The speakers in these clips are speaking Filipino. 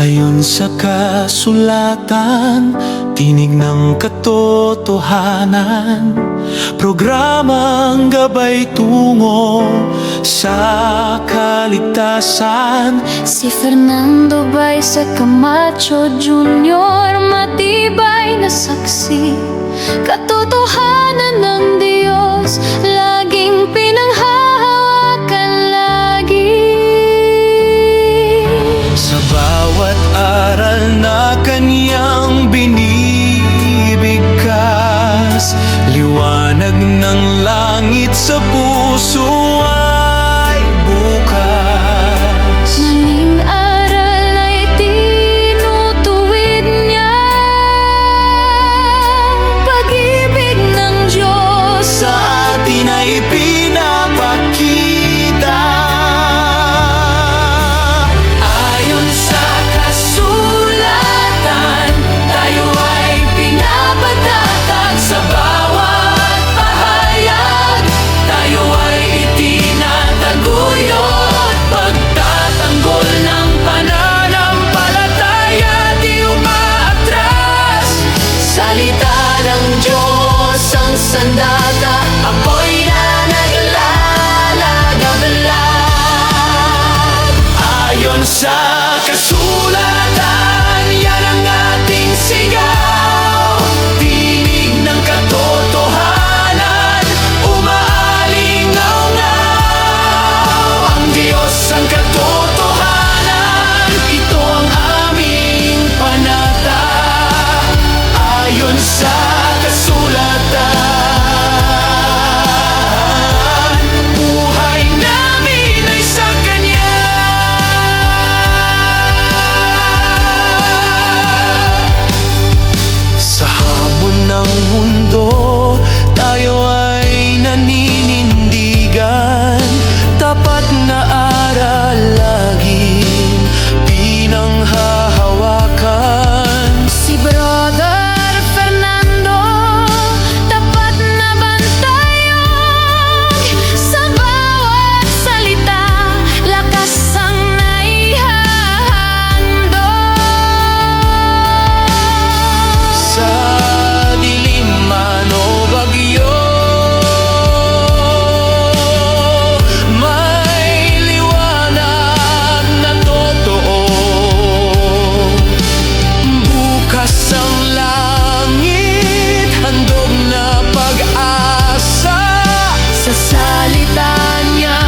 Ayon sa kasulatan, tinig ng katotohanan, programang gabay tungo sa kaligtasan. Si Fernando Baisa Camacho Jr., matibay na saksi, katotohanan ng Diyos, laging pinanghahawakan lagi. Sa bawat aral na kanyang binibigkas, liwanag ng langit sa puso ay bukas. Maling aral ay tinutuwid niya, pag-ibig ng Diyos Sa atin ay pinapakita. Ayon sa kasulatan, tayo ay pinapatatag. Sa bawat pahayag, tayo ay itinataguyod. Pagtatanggol ng pananampalataya, di umaatras. Salita ng Diyos ang sandata, apoy na naglalagablab. Ayon sa kasulatan, yan ang ating sigaw. Tinig ng katotohanan, umaalingaw-ngaw. Ang Diyos ang katotohanan, ito ang aming panata. Ayon sa kasulatan, buhay namin ay sa Kanya. Sa hamon ng mundo, tayo ay naninindigan. Tapat na aral laging pinanghahawakan. Si Brother Fernando, tapat na bantayog. Sa bawat salita, lakas ang naihahandog. Sa dilim man o bagyo, may liwanag na totoo. Bukas ang langit, handog na pag-asa. Sa salita niya,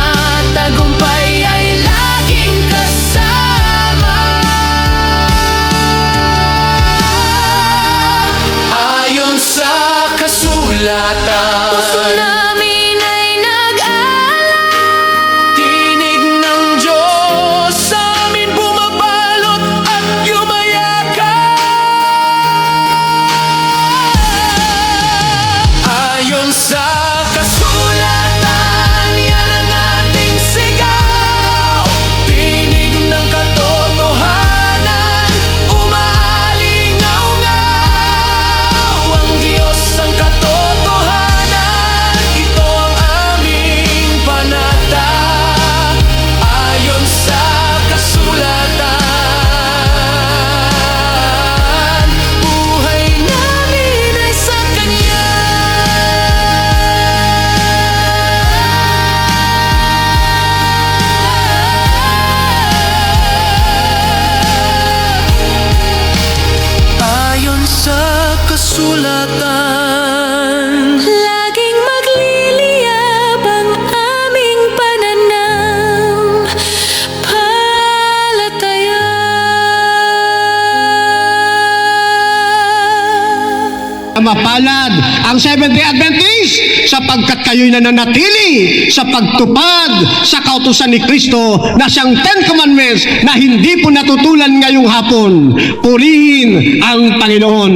tagumpay ay laging kasama. Ayon sa kasulatan, Puso namin ay nag-aalala, tinig ng Diyos sa amin bumabalot at yumayakan. Ayon sa kasulatan, yan ang ating sigaw. Tinig ng katotohanan, umaalingaw-ngaw. Ang Diyos ang katotohanan, ito ang aming panata. Ayon sa kasulatan, buhay namin ay sa Kanya. Ayon sa kasulatan, laging magliliyab ang aming pananampalataya. Mapalad ang Seventh-day Adventist sapagkat kayo'y nananatili sa pagtupad sa kautusan ni Kristo na siyang Ten Commandments na hindi po natutulan ngayong hapon. Purihin ang Panginoon.